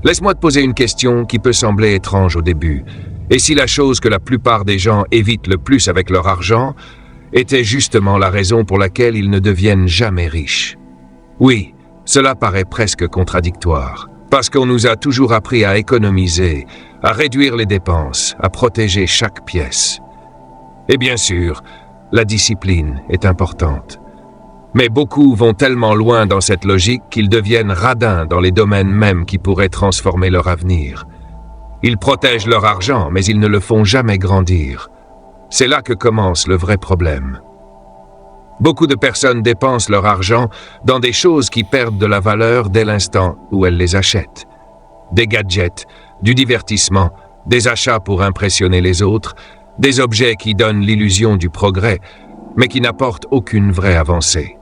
Laisse-moi te poser une question qui peut sembler étrange au début. Et si la chose que la plupart des gens évitent le plus avec leur argent était justement la raison pour laquelle ils ne deviennent jamais riches? Oui, cela paraît presque contradictoire, parce qu'on nous a toujours appris à économiser, à réduire les dépenses, à protéger chaque pièce. Et bien sûr, la discipline est importante. Mais beaucoup vont tellement loin dans cette logique qu'ils deviennent radins dans les domaines mêmes qui pourraient transformer leur avenir. Ils protègent leur argent, mais ils ne le font jamais grandir. C'est là que commence le vrai problème. Beaucoup de personnes dépensent leur argent dans des choses qui perdent de la valeur dès l'instant où elles les achètent. Des gadgets, du divertissement, des achats pour impressionner les autres, des objets qui donnent l'illusion du progrès, mais qui n'apportent aucune vraie avancée.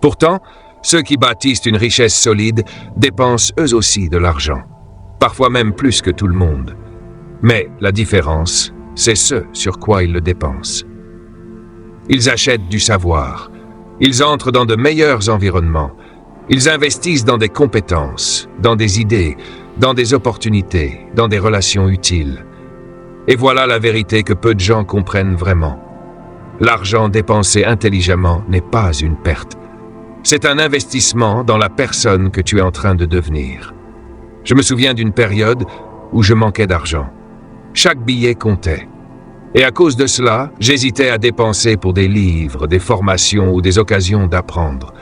Pourtant, ceux qui bâtissent une richesse solide dépensent eux aussi de l'argent, parfois même plus que tout le monde. Mais la différence, c'est ce sur quoi ils le dépensent. Ils achètent du savoir, ils entrent dans de meilleurs environnements, ils investissent dans des compétences, dans des idées, dans des opportunités, dans des relations utiles. Et voilà la vérité que peu de gens comprennent vraiment. L'argent dépensé intelligemment n'est pas une perte. C'est un investissement dans la personne que tu es en train de devenir. Je me souviens d'une période où je manquais d'argent. Chaque billet comptait. Et à cause de cela, j'hésitais à dépenser pour des livres, des formations ou des occasions d'apprendre.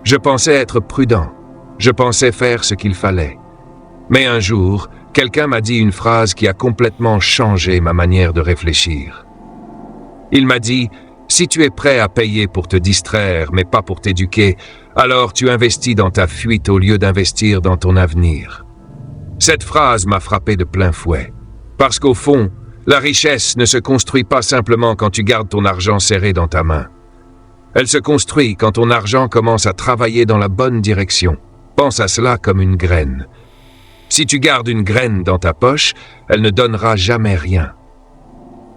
Je pensais être prudent. Je pensais faire ce qu'il fallait. Mais un jour, quelqu'un m'a dit une phrase qui a complètement changé ma manière de réfléchir. Il m'a dit: si tu es prêt à payer pour te distraire, mais pas pour t'éduquer, alors tu investis dans ta fuite au lieu d'investir dans ton avenir. Cette phrase m'a frappé de plein fouet. Parce qu'au fond, la richesse ne se construit pas simplement quand tu gardes ton argent serré dans ta main. Elle se construit quand ton argent commence à travailler dans la bonne direction. Pense à cela comme une graine. Si tu gardes une graine dans ta poche, elle ne donnera jamais rien.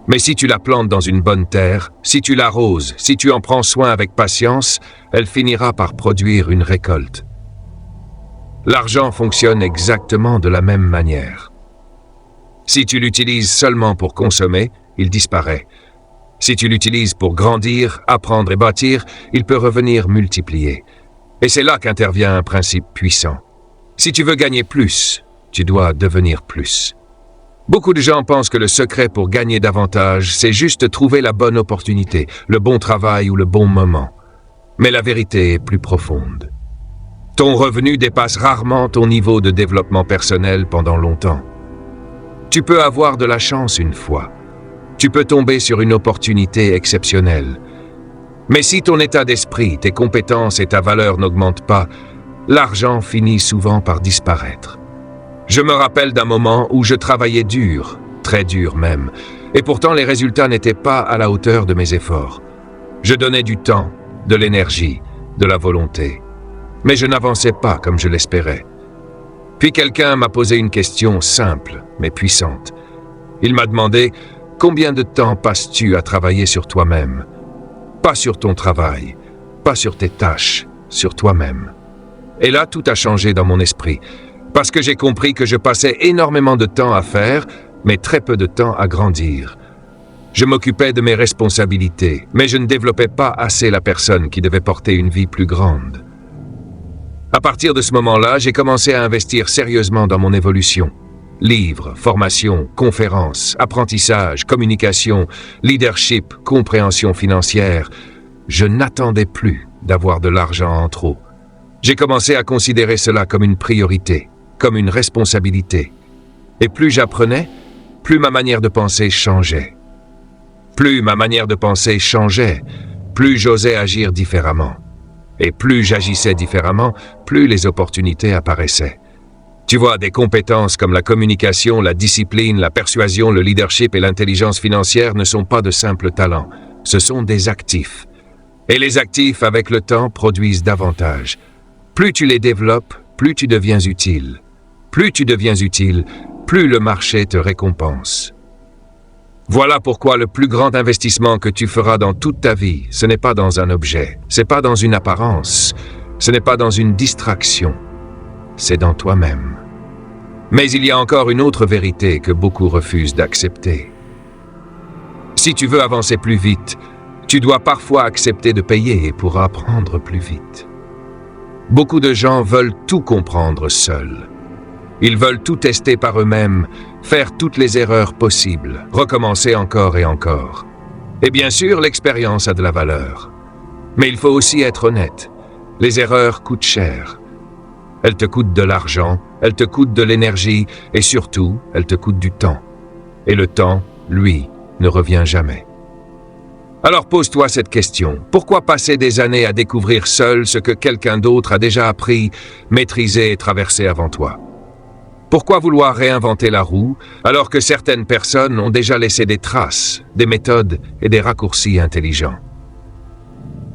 Mais si tu la plantes dans une bonne terre, si tu l'arroses, si tu en prends soin avec patience, elle finira par produire une récolte. L'argent fonctionne exactement de la même manière. Si tu l'utilises seulement pour consommer, il disparaît. Si tu l'utilises pour grandir, apprendre et bâtir, il peut revenir multiplié. Et c'est là qu'intervient un principe puissant. Si tu veux gagner plus, tu dois devenir plus. Beaucoup de gens pensent que le secret pour gagner davantage, c'est juste trouver la bonne opportunité, le bon travail ou le bon moment. Mais la vérité est plus profonde. Ton revenu dépasse rarement ton niveau de développement personnel pendant longtemps. Tu peux avoir de la chance une fois. Tu peux tomber sur une opportunité exceptionnelle. Mais si ton état d'esprit, tes compétences et ta valeur n'augmentent pas, l'argent finit souvent par disparaître. Je me rappelle d'un moment où je travaillais dur, très dur même, et pourtant les résultats n'étaient pas à la hauteur de mes efforts. Je donnais du temps, de l'énergie, de la volonté, mais je n'avançais pas comme je l'espérais. Puis quelqu'un m'a posé une question simple, mais puissante. Il m'a demandé: combien de temps passes-tu à travailler sur toi-même? Pas sur ton travail, pas sur tes tâches, sur toi-même. Et là, tout a changé dans mon esprit. Parce que j'ai compris que je passais énormément de temps à faire, mais très peu de temps à grandir. Je m'occupais de mes responsabilités, mais je ne développais pas assez la personne qui devait porter une vie plus grande. À partir de ce moment-là, j'ai commencé à investir sérieusement dans mon évolution. Livres, formations, conférences, apprentissage, communication, leadership, compréhension financière. Je n'attendais plus d'avoir de l'argent en trop. J'ai commencé à considérer cela comme une priorité, comme une responsabilité. Et plus j'apprenais, plus ma manière de penser changeait. Plus ma manière de penser changeait, plus j'osais agir différemment. Et plus j'agissais différemment, plus les opportunités apparaissaient. Tu vois, des compétences comme la communication, la discipline, la persuasion, le leadership et l'intelligence financière ne sont pas de simples talents. Ce sont des actifs. Et les actifs, avec le temps, produisent davantage. Plus tu les développes, plus tu deviens utile. Plus tu deviens utile, plus le marché te récompense. Voilà pourquoi le plus grand investissement que tu feras dans toute ta vie, ce n'est pas dans un objet, c'est pas dans une apparence, ce n'est pas dans une distraction, c'est dans toi-même. Mais il y a encore une autre vérité que beaucoup refusent d'accepter. Si tu veux avancer plus vite, tu dois parfois accepter de payer pour apprendre plus vite. Beaucoup de gens veulent tout comprendre seuls. Ils veulent tout tester par eux-mêmes, faire toutes les erreurs possibles, recommencer encore et encore. Et bien sûr, l'expérience a de la valeur. Mais il faut aussi être honnête. Les erreurs coûtent cher. Elles te coûtent de l'argent, elles te coûtent de l'énergie et surtout, elles te coûtent du temps. Et le temps, lui, ne revient jamais. Alors pose-toi cette question. Pourquoi passer des années à découvrir seul ce que quelqu'un d'autre a déjà appris, maîtrisé et traversé avant toi? Pourquoi vouloir réinventer la roue alors que certaines personnes ont déjà laissé des traces, des méthodes et des raccourcis intelligents?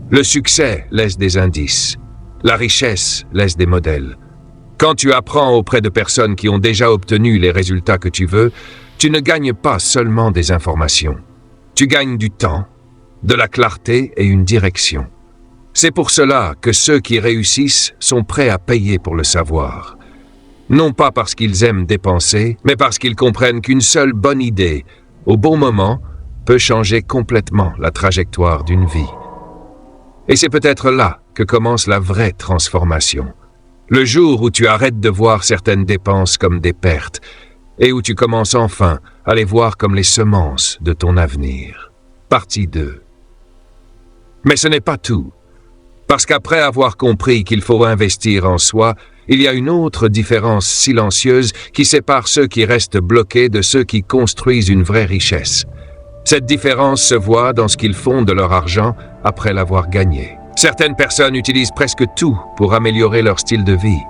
Le succès laisse des indices. La richesse laisse des modèles. Quand tu apprends auprès de personnes qui ont déjà obtenu les résultats que tu veux, tu ne gagnes pas seulement des informations. Tu gagnes du temps, de la clarté et une direction. C'est pour cela que ceux qui réussissent sont prêts à payer pour le savoir. Non pas parce qu'ils aiment dépenser, mais parce qu'ils comprennent qu'une seule bonne idée, au bon moment, peut changer complètement la trajectoire d'une vie. Et c'est peut-être là que commence la vraie transformation. Le jour où tu arrêtes de voir certaines dépenses comme des pertes et où tu commences enfin à les voir comme les semences de ton avenir. Partie 2. Mais ce n'est pas tout. Parce qu'après avoir compris qu'il faut investir en soi, il y a une autre différence silencieuse qui sépare ceux qui restent bloqués de ceux qui construisent une vraie richesse. Cette différence se voit dans ce qu'ils font de leur argent après l'avoir gagné. Certaines personnes utilisent presque tout pour améliorer leur style de vie.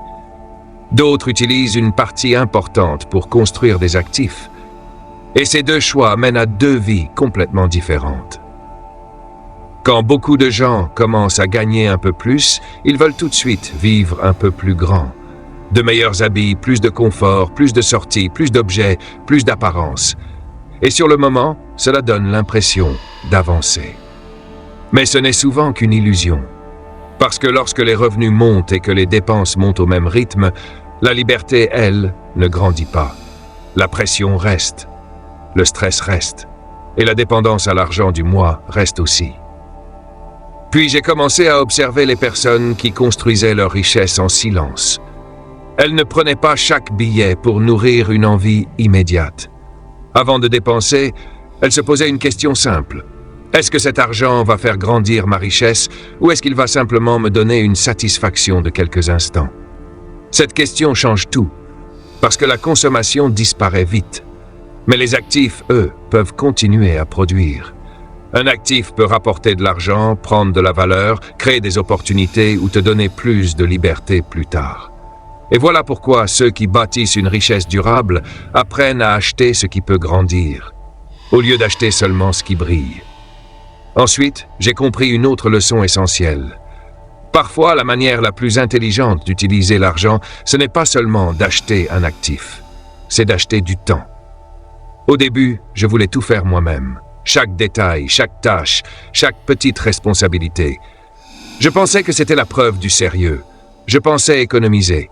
D'autres utilisent une partie importante pour construire des actifs. Et ces deux choix mènent à deux vies complètement différentes. Quand beaucoup de gens commencent à gagner un peu plus, ils veulent tout de suite vivre un peu plus grand. De meilleurs habits, plus de confort, plus de sorties, plus d'objets, plus d'apparence. Et sur le moment, cela donne l'impression d'avancer. Mais ce n'est souvent qu'une illusion. Parce que lorsque les revenus montent et que les dépenses montent au même rythme, la liberté, elle, ne grandit pas. La pression reste, le stress reste, et la dépendance à l'argent du mois reste aussi. Puis j'ai commencé à observer les personnes qui construisaient leur richesse en silence. Elles ne prenaient pas chaque billet pour nourrir une envie immédiate. Avant de dépenser, elles se posaient une question simple. Est-ce que cet argent va faire grandir ma richesse ou est-ce qu'il va simplement me donner une satisfaction de quelques instants? Cette question change tout, parce que la consommation disparaît vite. Mais les actifs, eux, peuvent continuer à produire. Un actif peut rapporter de l'argent, prendre de la valeur, créer des opportunités ou te donner plus de liberté plus tard. Et voilà pourquoi ceux qui bâtissent une richesse durable apprennent à acheter ce qui peut grandir, au lieu d'acheter seulement ce qui brille. Ensuite, j'ai compris une autre leçon essentielle. Parfois, la manière la plus intelligente d'utiliser l'argent, ce n'est pas seulement d'acheter un actif, c'est d'acheter du temps. Au début, je voulais tout faire moi-même. Chaque détail, chaque tâche, chaque petite responsabilité. Je pensais que c'était la preuve du sérieux. Je pensais économiser.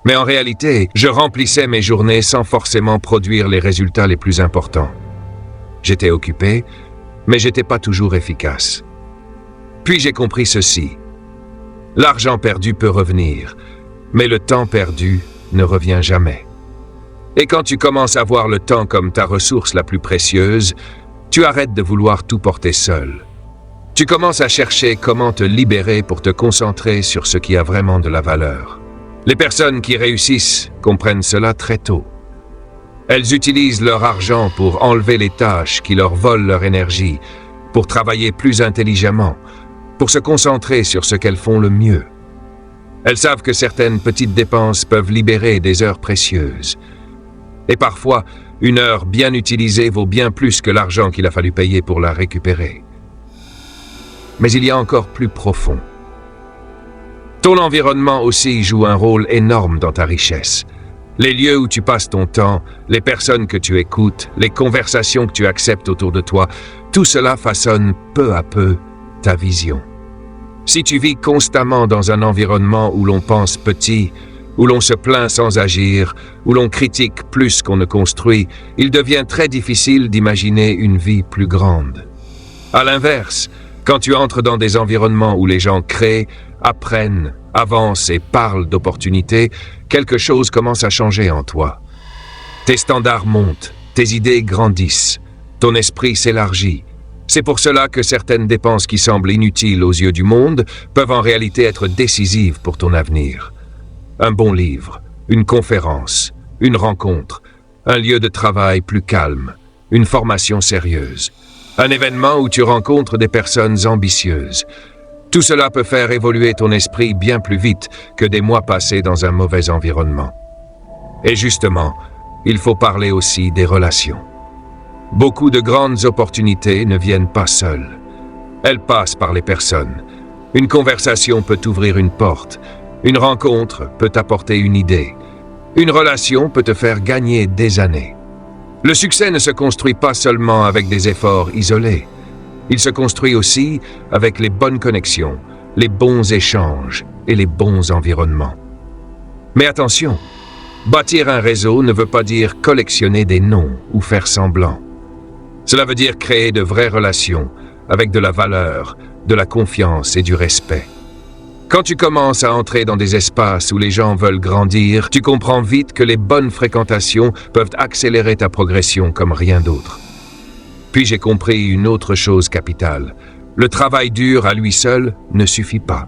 Mais en réalité, je remplissais mes journées sans forcément produire les résultats les plus importants. J'étais occupé, mais j'étais pas toujours efficace. Puis j'ai compris ceci. L'argent perdu peut revenir, mais le temps perdu ne revient jamais. Et quand tu commences à voir le temps comme ta ressource la plus précieuse, tu arrêtes de vouloir tout porter seul. Tu commences à chercher comment te libérer pour te concentrer sur ce qui a vraiment de la valeur. Les personnes qui réussissent comprennent cela très tôt. Elles utilisent leur argent pour enlever les tâches qui leur volent leur énergie, pour travailler plus intelligemment, pour se concentrer sur ce qu'elles font le mieux. Elles savent que certaines petites dépenses peuvent libérer des heures précieuses. Et parfois, une heure bien utilisée vaut bien plus que l'argent qu'il a fallu payer pour la récupérer. Mais il y a encore plus profond. Ton environnement aussi joue un rôle énorme dans ta richesse. Les lieux où tu passes ton temps, les personnes que tu écoutes, les conversations que tu acceptes autour de toi, tout cela façonne peu à peu ta vision. Si tu vis constamment dans un environnement où l'on pense petit, où l'on se plaint sans agir, où l'on critique plus qu'on ne construit, il devient très difficile d'imaginer une vie plus grande. À l'inverse, quand tu entres dans des environnements où les gens créent, apprennent, avancent et parlent d'opportunités, quelque chose commence à changer en toi. Tes standards montent, tes idées grandissent, ton esprit s'élargit. C'est pour cela que certaines dépenses qui semblent inutiles aux yeux du monde peuvent en réalité être décisives pour ton avenir. Un bon livre, une conférence, une rencontre, un lieu de travail plus calme, une formation sérieuse, un événement où tu rencontres des personnes ambitieuses. Tout cela peut faire évoluer ton esprit bien plus vite que des mois passés dans un mauvais environnement. Et justement, il faut parler aussi des relations. Beaucoup de grandes opportunités ne viennent pas seules. Elles passent par les personnes. Une conversation peut ouvrir une porte. Une rencontre peut t'apporter une idée. Une relation peut te faire gagner des années. Le succès ne se construit pas seulement avec des efforts isolés. Il se construit aussi avec les bonnes connexions, les bons échanges et les bons environnements. Mais attention, bâtir un réseau ne veut pas dire collectionner des noms ou faire semblant. Cela veut dire créer de vraies relations avec de la valeur, de la confiance et du respect. Quand tu commences à entrer dans des espaces où les gens veulent grandir, tu comprends vite que les bonnes fréquentations peuvent accélérer ta progression comme rien d'autre. Puis j'ai compris une autre chose capitale. Le travail dur à lui seul ne suffit pas.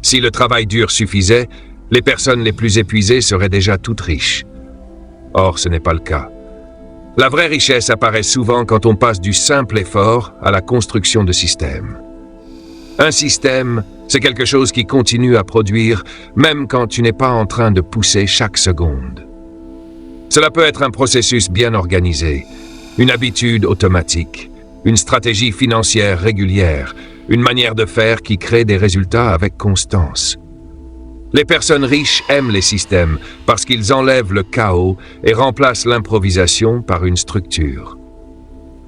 Si le travail dur suffisait, les personnes les plus épuisées seraient déjà toutes riches. Or, ce n'est pas le cas. La vraie richesse apparaît souvent quand on passe du simple effort à la construction de systèmes. Un système, c'est quelque chose qui continue à produire, même quand tu n'es pas en train de pousser chaque seconde. Cela peut être un processus bien organisé, une habitude automatique, une stratégie financière régulière, une manière de faire qui crée des résultats avec constance. Les personnes riches aiment les systèmes parce qu'ils enlèvent le chaos et remplacent l'improvisation par une structure.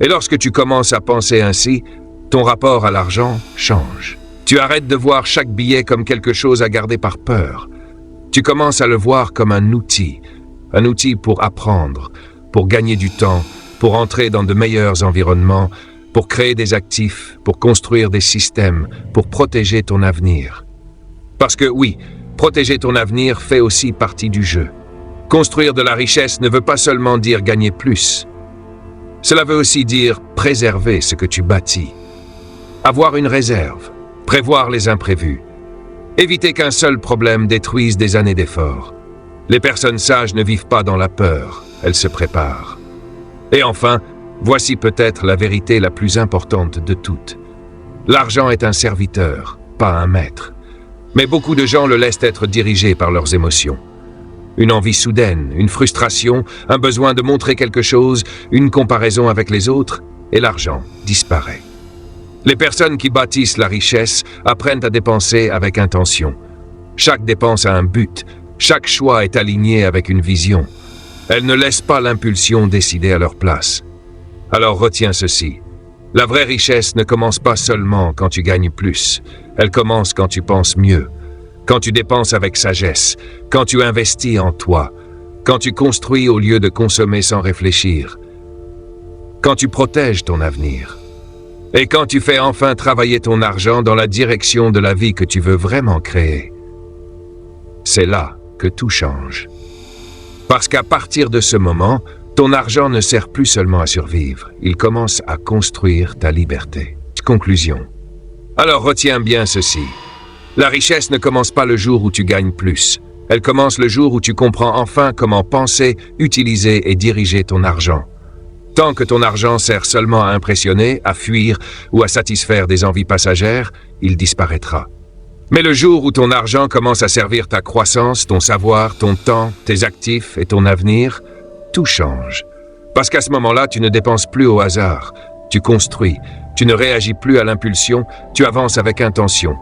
Et lorsque tu commences à penser ainsi, ton rapport à l'argent change. Tu arrêtes de voir chaque billet comme quelque chose à garder par peur. Tu commences à le voir comme un outil pour apprendre, pour gagner du temps, pour entrer dans de meilleurs environnements, pour créer des actifs, pour construire des systèmes, pour protéger ton avenir. Parce que oui, protéger ton avenir fait aussi partie du jeu. Construire de la richesse ne veut pas seulement dire gagner plus. Cela veut aussi dire préserver ce que tu bâtis. Avoir une réserve, prévoir les imprévus, éviter qu'un seul problème détruise des années d'efforts. Les personnes sages ne vivent pas dans la peur, elles se préparent. Et enfin, voici peut-être la vérité la plus importante de toutes. L'argent est un serviteur, pas un maître. Mais beaucoup de gens le laissent être dirigé par leurs émotions. Une envie soudaine, une frustration, un besoin de montrer quelque chose, une comparaison avec les autres, et l'argent disparaît. Les personnes qui bâtissent la richesse apprennent à dépenser avec intention. Chaque dépense a un but, chaque choix est aligné avec une vision. Elles ne laissent pas l'impulsion décider à leur place. Alors retiens ceci. La vraie richesse ne commence pas seulement quand tu gagnes plus. Elle commence quand tu penses mieux, quand tu dépenses avec sagesse, quand tu investis en toi, quand tu construis au lieu de consommer sans réfléchir, quand tu protèges ton avenir. Et quand tu fais enfin travailler ton argent dans la direction de la vie que tu veux vraiment créer. C'est là que tout change. Parce qu'à partir de ce moment, ton argent ne sert plus seulement à survivre, il commence à construire ta liberté. Conclusion. Alors retiens bien ceci. La richesse ne commence pas le jour où tu gagnes plus. Elle commence le jour où tu comprends enfin comment penser, utiliser et diriger ton argent. Tant que ton argent sert seulement à impressionner, à fuir ou à satisfaire des envies passagères, il disparaîtra. Mais le jour où ton argent commence à servir ta croissance, ton savoir, ton temps, tes actifs et ton avenir, tout change. Parce qu'à ce moment-là, tu ne dépenses plus au hasard. Tu construis, tu ne réagis plus à l'impulsion, tu avances avec intention.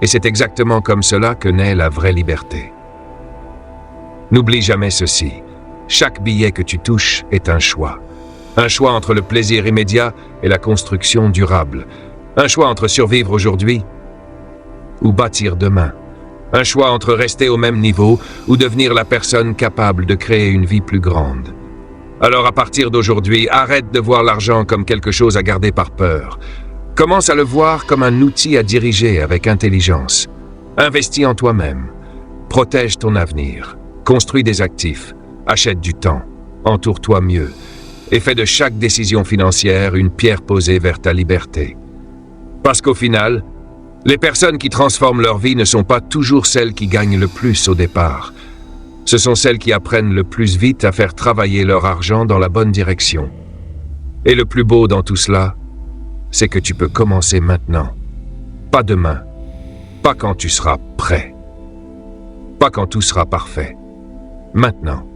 Et c'est exactement comme cela que naît la vraie liberté. N'oublie jamais ceci. Chaque billet que tu touches est un choix. Un choix entre le plaisir immédiat et la construction durable. Un choix entre survivre aujourd'hui ou bâtir demain. Un choix entre rester au même niveau ou devenir la personne capable de créer une vie plus grande. Alors à partir d'aujourd'hui, arrête de voir l'argent comme quelque chose à garder par peur. Commence à le voir comme un outil à diriger avec intelligence. Investis en toi-même. Protège ton avenir. Construis des actifs. Achète du temps. Entoure-toi mieux. Et fais de chaque décision financière une pierre posée vers ta liberté. Parce qu'au final, les personnes qui transforment leur vie ne sont pas toujours celles qui gagnent le plus au départ. Ce sont celles qui apprennent le plus vite à faire travailler leur argent dans la bonne direction. Et le plus beau dans tout cela, c'est que tu peux commencer maintenant. Pas demain. Pas quand tu seras prêt. Pas quand tout sera parfait. Maintenant.